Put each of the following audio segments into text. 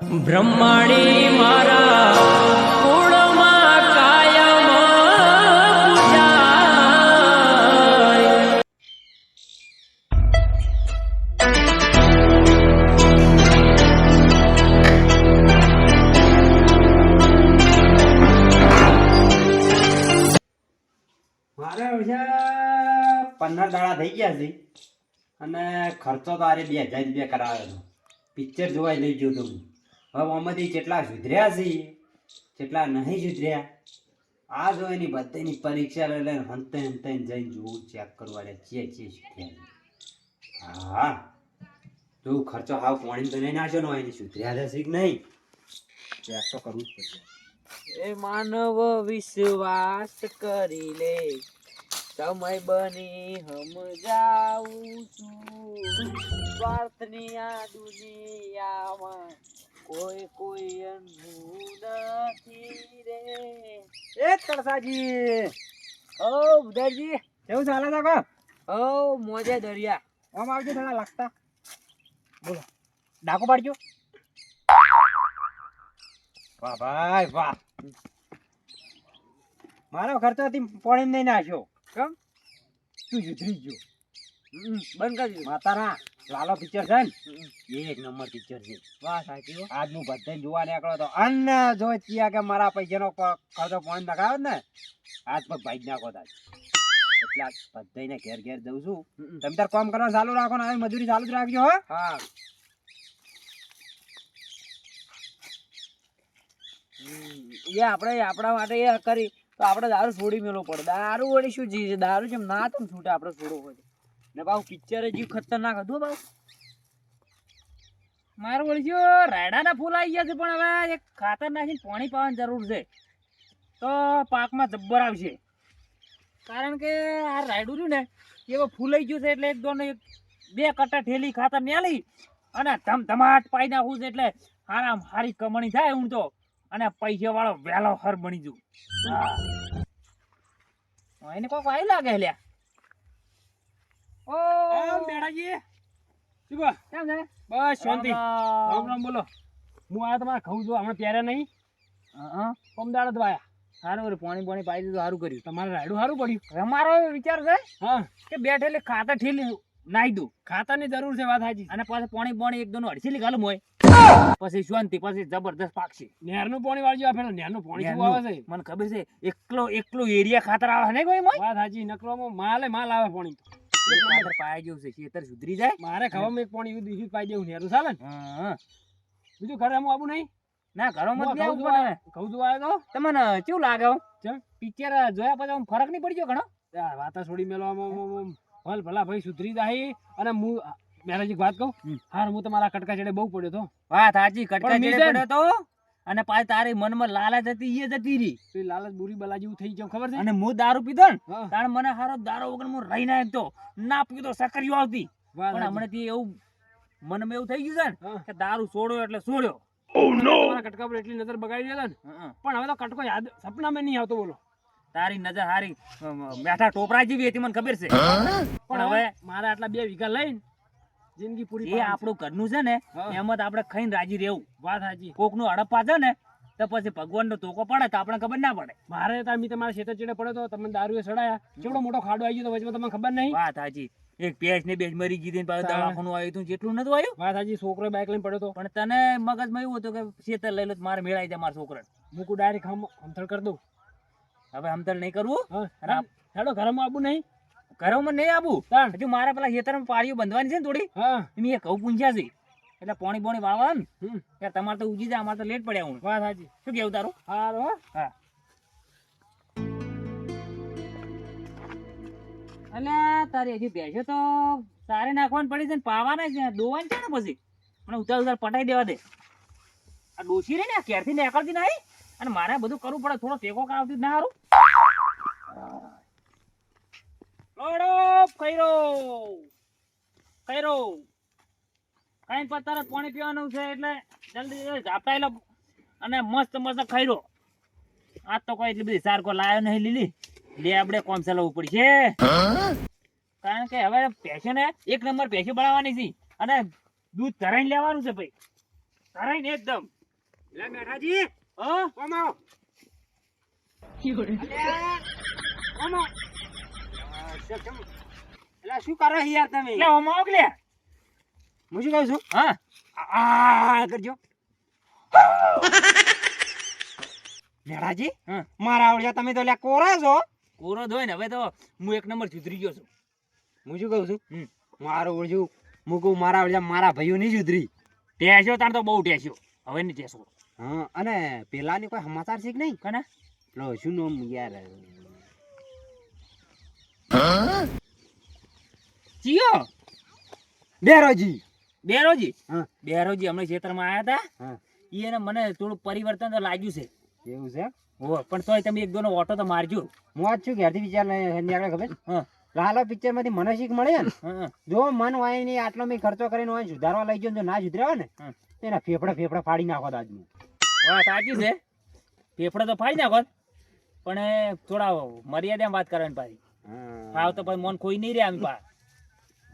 બ્રહ્માણી મારા કુળમાં કાયમ પૂજાય. મારે 15 દાડા થઈ ગયા છે અને ખર્ચો તો આરે 2000 રૂપિયા કરાવ્યો હતો. પિક્ચર જોવા લઈ ગયો તો હું. હવે આમાંથી કેટલા સુધર્યા છે કેટલા નહીં સુધર્યા આ જો એની બધાની પરીક્ષા લઈ લઈને હંતે હંતે જઈને જોવું ચેક કરવા ચે સુધર્યા. હા જો ખર્ચો હાવ પાણી તો નહીં નાખ્યો ને એની સુધર્યા છે કે નહીં ચેક તો કરવું જ પડશે. એ માનવ વિશ્વાસ કરી લે સમય બની સમજાવું છું સ્વાર્થની આ દુનિયામાં કોઈ અનમું નથી રે. એ તળસાજી ઓ ઉદયજી કેવું ચાલે છે કો? ઓ મોજે દરિયા આમ આવજો થોડા લાગતા બોલો ડાકો પાડજો. વાહ ભાઈ વાહ મારો ખર્ચો પાણી નહીં નાખ્યો કેમ તું સુધરી ગયો. બંધ કરી દીધું. માતાના લાલો પિક્ચર છે ને એક નંબર પિક્ચર છે. વાહ સાચી હો. આજ હું બધા જોવા નીકળ્યો હતો અને જો ચિયા કે મારા પૈસાનો ખર્ચો પાણી નખાયો ને આજ પગ ભાઈ જ નાખો તાજ એટલે આજ બધાને ઘેર ઘેર જઉં છું. તમે તાર કામ કરવાનું ચાલુ રાખો ને મજૂરી ચાલુ જ રાખજો હો. હા એ આપણે આપણા માટે એ કરી તો આપણે દારૂ છોડી મેળવો પડે. દારૂ વળી શું ચીજ છે? દારૂ જેમ ના તો છૂટે આપણે છોડવો હોય ને બાબુ પિક્ચર જીવ ખતરનાક હતું બાબુ. મારું વળી જો રાયડાના ફૂલ આવી ગયા છે પણ હવે એક ખાતર નાખીને પાણી પાવાની જરૂર છે તો પાકમાં જબ્બર આવશે. કારણ કે આ રાયડું રહ્યું ને એવો ફૂલાઈ ગયું છે એટલે એક દોને 2 કટ્ટા ઠેલી ખાતર મેલી અને ધમધમાટ પાઈ નાખવું છે એટલે હારી કમાણી થાય હું તો અને પૈસા વાળો વહેલો હર બની જુ. એને કોક આવી લાગે લ્યા. ઓ મેડાજી શું કહો? કેમ છે? બસ શાંતિ. રામ રામ બોલો. હું આ તમારા ઘઉં જો હમણાં પહેર્યા નહીં પમદાડ જ વાયા. સારું પાણી પાણી પાઈ દીધું સારું કર્યું. તમારે રાયડું સારું પડ્યું. અમારો વિચાર છે હા કે બેઠેલી ખાતર ઠેલી નાઈ દઉં ખાતરની જરૂર છે વાત સાચી. અને પાછું પાણી પાણી એક દોનો અડસેલી ગાલું હોય પછી શાંતિ પછી જબરદસ્ત પાકશે. નહેરનું પાણી વાળજો આ પેલા નહેરનું પાણી કેવું આવે છે મને ખબર છે એકલો એરિયા ખાતર આવે ને કોઈ વાત સાચી. નકરોમાં માલ આવે પાણી તો ખાતર પાયા જેવું છે ખેતર સુધરી જાય. મારે ખાવામાં એક પાણી એવું દીધું પાઈ દેવું નહેરું ચાલે ને. બીજું ઘરે હું આવું નહીં ના ઘરોમાં જ ઘઉં લેવું પડે. જોવા આવ્યો તો તમને કેવું લાગે કેમ? પિક્ચર જોયા પછી આમ ફરક નહીં પડ્યો ઘણો? વાતા છોડી મેળવામાં ભલ ભલા ભાઈ સુધરી જાય. અને હું મેરેજી વાત કહું હાર હું તમારા કટકા ચડે બહુ પડ્યો તો. વાત સાચી કટકા પણ જેડે પડ્યો તો અને પાછી તારી મનમાં લાલચ હતી એ જતી રહી. તો એ લાલચ બુરી બલા જેવું થઈ ગયું ખબર છે. અને હું દારૂ પીધો ને હા. તાણ મને હારો દારૂ વગર હું રહી ના શકતો. ના પીતો સકરીઓ આવતી વાત પણ સાચી. હમણાંથી એવું મનમાં એવું થઈ ગયું છે ને હા. કે દારૂ છોડ્યો એટલે છોડ્યો. તમારા કટકા પર એટલી નજર બગાડી દેતા ને હં. પણ હવે તો કટકો યાદ સપનામાં નહીં આવતો બોલો. તારી નજર હારી મેઠા ટોપરા જેવી હતી મને ખબર છે પણ હવે મારે આટલા 2 વીઘા લઈને જિંદગી પૂરી એ પાડવાની આપણું ઘરનું છે ને હા. એમાં તો આપણે ખાઈને રાજી રહેવું. છે. વાત સાચી. કોકનું હડપ્પા છે ને તો પછી ભગવાનનો ધોકો પડે તો આપણે ખબર ના પડે. મારે તો મી તમારા ખેતર ચડે પડ્યો તો તમે દારૂએ સડાયા કેવડો મોટો ખાડો આવી ગયો તો વચમાં તમને ખબર નહીં. વાત સાચી. એક ભેંસ ને બેસ મરી ગઈ હતી ને પાછું દવાખાનું આવ્યું હતું જેટલું નતું આવ્યું વાત સાચી. છોકરો બાઇક લઈને પડ્યો તો પણ તને મગજમાં એવું હતું કે ખેતર લઈ લો તો મારે મેળાઈ જાય મારા છોકરાને. મૂકું ડાયરેક્ટ હમથળ કરી દઉં. હવે હમતલ નહીં કરવું. હા અને આ હેડો ઘરમાં આવું નહીં. ઘરોમાં નહીં આવું. તાણ. હજુ મારે પેલા ખેતરમાં પાળીઓ બંધવાની છે ને થોડી હા એની ઘઉં પૂંછ્યા છે એટલે પાણી બોણી વાળવા ને હમ. યાર તમારે તો ઉજી જાય અમારે તો લેટ પડ્યા હું. વાત સાચી. શું કેવું તારું? હારું હો. હા એટલે તારી હજી ભેંસો તો તારે નાખવાની પડી છે ને પાવાના છે દોવાની છે ને પછી મને ઉતાર પટાઈ દેવા દે. આ ડોસી રહી ને આ ક્યારથી નીકળતી નહીં અને મારે બધું કરવું પડે. થોડો ટેકો કરાવતી ના સારું. લોડો કઈરો કઈ પર તરત પાણી પીવાનું છે એટલે જલ્દી ઝાપટાઈ લો અને મસ્ત મસ્ત ખઈરો. આજ તો કોઈ એટલી બધી સારકો લાયો નહીં લીલી લે આપણે કોમ ચલાવવું પડશે કારણ કે હવે ભેંસો ને 1 નંબર ભેંસો બનાવવાની છે અને દૂધ ધરાઈને લેવાનું છે ભાઈ. ધરાઈ ને એકદમ. લે મેઠાજી હા કોમ આવો અલ્યા, કોમ આવો. એલા શું કરો છો યાર તમે? એટલે ઓમાં આવો કે લે. હું શું કહું છું હા આ કરજો મેઠાજી હા. મારા આવડ્યા તમે તો લ્યા કોરા છો. કોરો જ હોય ને હવે તો હું એક નંબર સુધરી ગયો છું. હું શું કહું છું હમ. મારું ઓળજું હું કહું મારા આવડ્યા મારા ભાઈઓ ની સુધરી. ટેસ્યો તાણ તો બહુ ટેસ્યો. હવે નહીં ટેસો. હા અને પેલાની કોઈ સમાચાર છે કે નહીં? કના લો શું નામ યાર ચિયો બેરોજી. બેરોજી. હા. બેરોજી હમણાં ખેતરમાં આયા હતા. હા ઈ એને મને થોડું પરિવર્તન તો લાગ્યું છે. એવું છે. હો પણ તોય તમે એક દોનો ઓટો તો મારજો. હું આજ છું ઘેરથી વિચાર નીકળે ખબર હા લાલો પિક્ચર માંથી મને શીખ મળે ને હા જો મન હોય નહીં આટલો મેં ખર્ચો કરીને હોય સુધારવા લઈ ગયો ને જો ના સુધર્યા ને હા. તેના ફેફડા ફાડી નાખો આજનું. વાત સાચી છે. ફેફડા તો ફાડી નાખો પણ એ થોડા મર્યાદામાં વાત કરવાની પાછી. હાવ તો પછી મન ખોઈ નહીં રે આમ પા.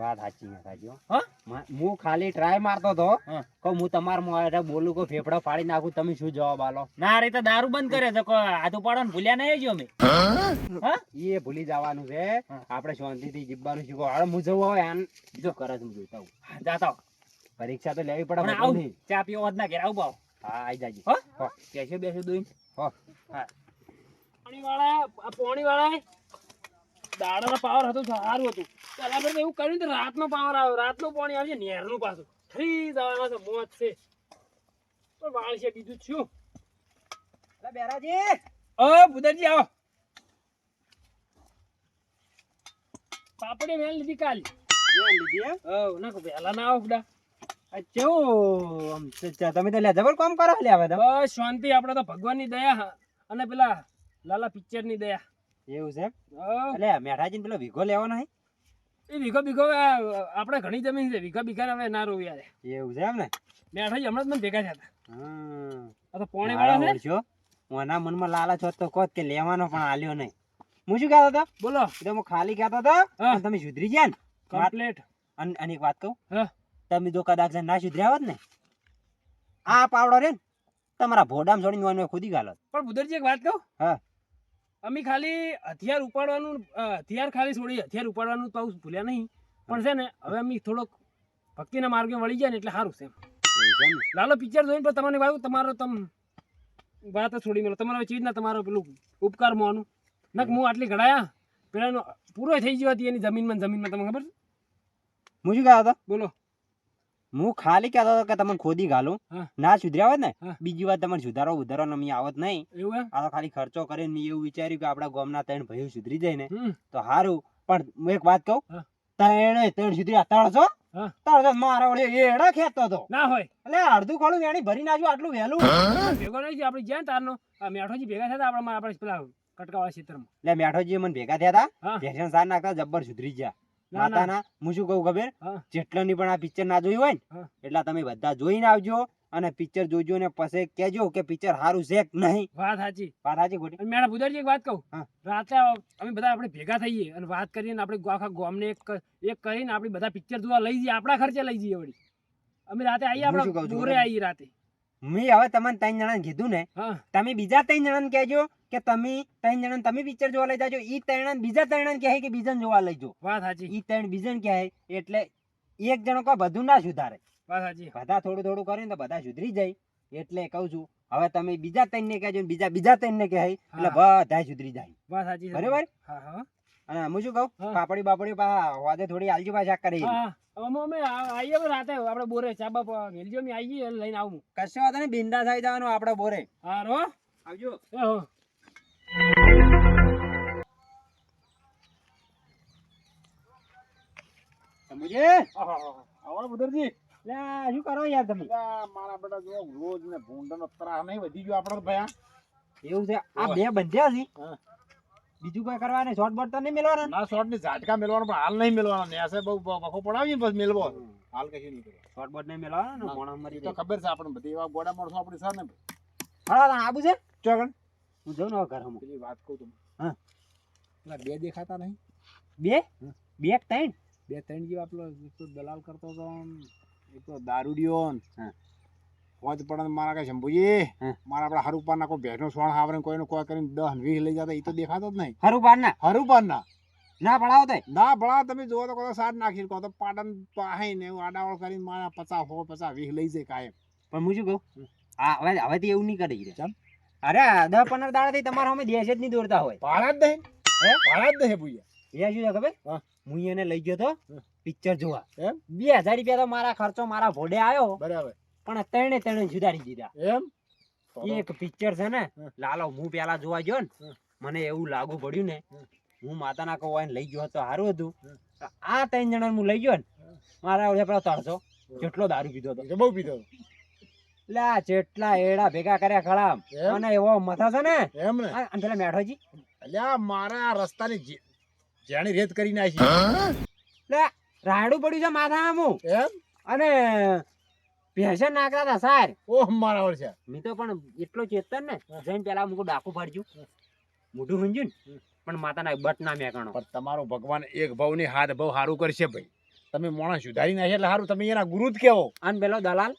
વાત સાચી ને સાચી હો. હા હું ખાલી ટ્રાય મારતો હતો હા. કહું હું તમારા મોઢે બોલું કે ફેફડા ફાડી નાખું તમે શું જવાબ આલો? ના રે તો દારૂ બંધ કરે તો હાથું પાડવાનું ભૂલ્યા નહીં જો અમે. હા એ ભૂલી જવાનું છે. હા. આપણે શાંતિથી જીવવાનું શીખો. હવે હું જવું હોય આન જો કરે છે હું જોઈતા હું. જાતા હો. પરીક્ષા તો લેવી પડે પણ બધું આવું નહીં. ચા પીવો હોત ના ઘેર આવું બાવ. હા આઈ જાજી હો હો. બેસો બેસો દોઈને. હો. હા પાણી વાળા દાડાનો પાવર હતો સારું હતું. પેલા પર એવું કર્યું તો રાતનો પાવર આવ્યો. રાતનું પાણી આવશે નેરનું પાછું થઈ જવાનો છે મોત છે. પણ વાળ છે બીજું શું. અરે બેરાજી ઓ બુદરજી આવો. પાપડી મેલ લીધી કાલ. કેમ લીધી એમ? ઓ ના વહેલા ના આવો બડા. આ કેવું આમ તમે તો લે જબર કામ કરો લે હવે તો. બસ શાંતિ. આપણે તો ભગવાનની દયા અને પેલા લાલા પિક્ચર ની દયા. એવું છે હઉ. એટલે મેઠાજી પેલો વીઘો લેવાનો હે? એ વીઘો બીઘો આપણે ઘણી જમીન છે. વીઘા બીઘા હવે ના રોવી યાર. એવું છે એમ ને? મેઠાજી હમણાં જ મને ભેગા થયા હતા. હમ. આ તો પોણી વાળા છે. છો ઓના મનમાં લાલચ હોત તો કોત કે લેવાનો પણ આલ્યો નહીં. હું શું કહેતો હતો? બોલો એટલે હું ખાલી કહેતો હતો હા. પણ તમે સુધરી ગયા ને કમ્પ્લીટ. અને એક વાત કહું હા તમે જો કદાચ ના સુધર્યા હોત ને આ પાવડો રે ને તમારા ભોડામ છોડીને ઓને ખુદી ગાલત. પણ બુદરજી એક વાત કહું. હા. અમે ખાલી હથિયાર ઉપાડવાનું હથિયાર ખાલી છોડી હથિયાર ઉપાડવાનું તો ભૂલ્યા નહીં. પણ છે ને હવે અમે થોડોક ભક્તિના માર્ગે વળી ગયા ને એટલે સારું છે એમ. એવું છે એમ ને? લાલો પિક્ચર જોઈને પણ તમને વાયું તમારો વાત જ છોડી મેલો. તમારો ચીજ ના તમારો પેલું ઉપકાર મોનું નક હું આટલી ઘડાયા પેલાનો પૂરો થઈ ગયો હતી એની જમીનમાં તમને ખબર છે? હું શું કહેતો હતો? બોલો. હું ખાલી કહેતો હતો કે તમને ખોદી ગાલું હા. ના સુધર્યા હોત ને હા. બીજી વાત તમારે સુધારો નમી આવત નહીં. એવું એમ? આ તો ખાલી ખર્ચો કરીને મેં એવું વિચાર્યું કે આપણા ગામના 3 ભાઈઓ સુધરી જાય ને હમ. તો સારું. પણ હું એક વાત કહું હા. ત્રણ સુધરી તળસો હા. તળસો મારા વડે એડા ખેંચતો હતો. ના હોય એટલે અડધું ખોળું વેણી ભરી નાખ્યું આટલું વહેલું. ભેગો નહીં છે આપણે જ્યાં તારનો આ મેઠોજી ભેગા થયા હતા આપણે પેલા કટકાવાળા ક્ષેત્રમાં. એટલે મેઠોજી મને ભેગા થયા હતા હા. ભેસણ સાર નાખતા જબ્બર સુધરી ગયા. ના ના માતાના હું શું કહું ખબર હા. જેટલાની પણ આ પિક્ચર ના જોયું હોય ને હા. એટલા તમે બધા જોઈને આવજો અને પિક્ચર જોજો ને પછી કહેજો કે પિક્ચર સારું છે કે નહીં. વાત સાચી. વાત સાચી ખોટી? અને મેડમ બુધરજી એક વાત કહું. હા. રાતે અમે બધા આપણે ભેગા થઈએ અને વાત કરીએ ને આપણે આખા ગામને એક કરીને આપણે બધા પિક્ચર જોવા લઈ જઈએ. આપણા ખર્ચે લઈ જઈએ વળી. અમે રાતે આવીએ હું શું કહું આપણે છું બોરે ખબર? આવીએ રાતે. મેં હવે તમને 3 જણાને કીધું ને હા તમે બીજા 3 જણાને કહેજો કે તમે 3 જણાને તમે પિક્ચર જોવા લઈ જાજો. ઈ 3 બીજા 3 જણાને કહે કે બીજાને જોવા લઈ જાઓ. વાત સાચી. ઈ 3 બીજાને કહે એટલે એક જણો કોઈ બધું ના સુધારે. વાત સાચી. બધા થોડું થોડું કરીને તો બધા સુધરી જાય. એટલે કહું છું હવે તમે બીજા 3 ને કહેજો ને બીજા 3 ને કહે એટલે બધા સુધરી જાય. વાત સાચી. બરાબર? હા હા અને હું શું કહું હા. પાપડી વાદે થોડી આલજી પાછા કરી. હા અમે આવીએ રાતે આપણે બોરે ચા બાપા મેલજો અમે આવીએ લઈને આવું. કશો વાંધો નહીં બિંદા થઈ જવાનું આપણે બોરે. હા રો આવજો. સમજે? આવો બુધરજી. લે શું કરો યાર તમે? મારા બેટા જો રોજ ને ભૂંડનો ત્રાસ નહીં વધી ગયો આપણો ભયા. એવું છે આ બે બંધ્યા છે હા. બીજું કોઈ કરવાને શોર્ટ બોર્ડ તો નહીં મેળવાના? ના શોર્ટ ની ઝાટકા મેલવાનો પણ હાલ નહીં મેલવાનો ને એસે બહુ વખો પડાવી બસ મેલવો હાલ કશું નહીં કરવાનું. શોર્ટ બોર્ડ નહીં મેળવાના ને ના. મોણા મરી તો જાય. ખબર છે આપણે બધી એવા ગોડા માણસો આપણી સર ને હા તાણ આબુ છે ચોગન હું જાઉં ને હવે ઘરે હું. પેલી વાત કહું તમને. હા. પેલા બે દેખાતા નહીં બે બે કે ત્રણ? બે ત્રણ જેવા પેલો એક તો દલાલ કરતો હતો એક તો દારૂડિયો ને હા. હોજ પડે મારા કઈ શંભુજી હા. મારા આપડા હરુપાર ના કોઈ ભેંસનો સોણ આવરે કોઈનું કોઈ કરીને 10 20 લઈ જતા એ તો દેખાતો જ નહીં. ખરું પાડ ના હરુપાર ના ના પડાવો તો ના ભલા તમે જોવો તો કોઈ સાત નાખી કહો તો પાટણ પાહે ને એવું આડાવળ કરીને મારા 50 100 50 20 લઈ જાય કાયમ. પણ હું શું કહું આ હવેથી એવું નહીં કરી ચમ? અરે 10-15 દાડાથી તમારા સામે દેશ જ નહીં દોરતા હોય ભાડા જ નહીં હે? ભાડા જ નહીં ભૂયા. એ શું છે ખબર હા. હું એને લઈ ગયો તો પિક્ચર જોવા એમ 2000 રૂપિયા તો મારા ખર્ચો મારા ભોડે આવ્યો બરાબર પણ ત્રણે સુધારી દીધા. એમ એક પિક્ચર છે ને હા. લાલો હું પેલા જોવા ગયો ને હા. મને એવું લાગુ પડ્યું ને હા. હું માતાના કવાઈને લઈ ગયો હતો સારું હતું. આ 3 જણા હું લઈ ગયો ને મારા ઓળે પેલો તરસો જેટલો દારૂ પીધો હતો બહુ પીધો એટલે આ જેટલા એડા ભેગા કર્યા ખળામ એમ? અને એવો મથા છે ને એમ ને અને પેલા મેઠોજી અલ્યા મારા રસ્તાની જાણી રેત કરી નાખી એટલે રાયડું પડ્યું છે માથામાં હું એમ અને ભેંસે નાખતા હતા સાર ઓહ મારા ઓળશે મેં તો પણ એટલો ચેતન ને જઈને પેલા મુકું ડાકુ ફાડ્યું મોઢું હુંજ્યું ને પણ માતાના બટ ના મેકણો પણ તમારો ભગવાન એક ભાવ ની હાથ ભાવ સારું કરશે ભાઈ. તમે મોણા સુધારી નાખે એટલે સારું. તમે એના ગુરુ જ કેવો અને પેલો દલાલ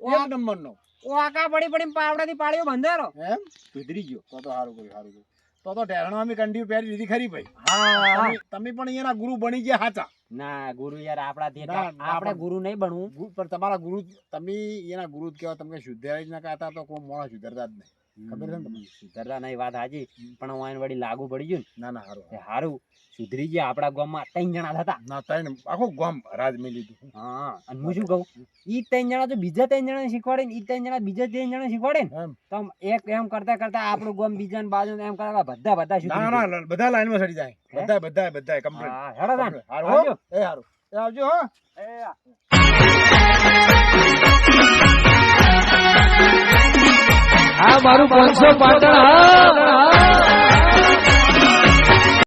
એક નંબર નો ઓકા પડી પાવડાથી પાડ્યો બંધારો એમ સુધરી ગયો. તો સારું કર્યું તો ટેરણો અમે કંડી પહેરી દીધી ખરી ભાઈ. હા તમે પણ એના ગુરુ બની ગયા હાચા. ના ગુરુ યાર આપણાથી ના, ના, આપણે પણ- ગુરુ નહીં બનવું. પણ તમારા ગુરુ તમે એના ગુરુ જ કહેવા. તમે સુધારી જ ના કહેતા તો કોઈ મોણા સુધરતા જ નહીં. ખબર છે ને તમને? સુધરતા નહીં વાત હાજી પણ હું વળી લાગુ પડી ગયું ના ના સારું ને હારું સુધરી ગયા. આપણા ગામમાં 3 જણા હતા. ના તઈને આખું ગામ રાજ મેં લીધું. હા અને હું શું કહું ઈ 3 જણા તો બીજા 3 જણા શીખવાડે ને ઈ 3 જણા બીજા 3 જણા શીખવાડે ને એમ તો આમ એક એમ કરતા કરતા આપણું ગામ બીજા ને બાજુ ને એમ કરતા બધા સુધરી ના ગયા. ના બધા લાઈનમાં સડી જાય. હે? બધા કમ્પ્લીટ. હા હેડો તાન. હારું હો. આવજો. એ હારું. એ આવજો હો. આ મારું 500 પાટણ હા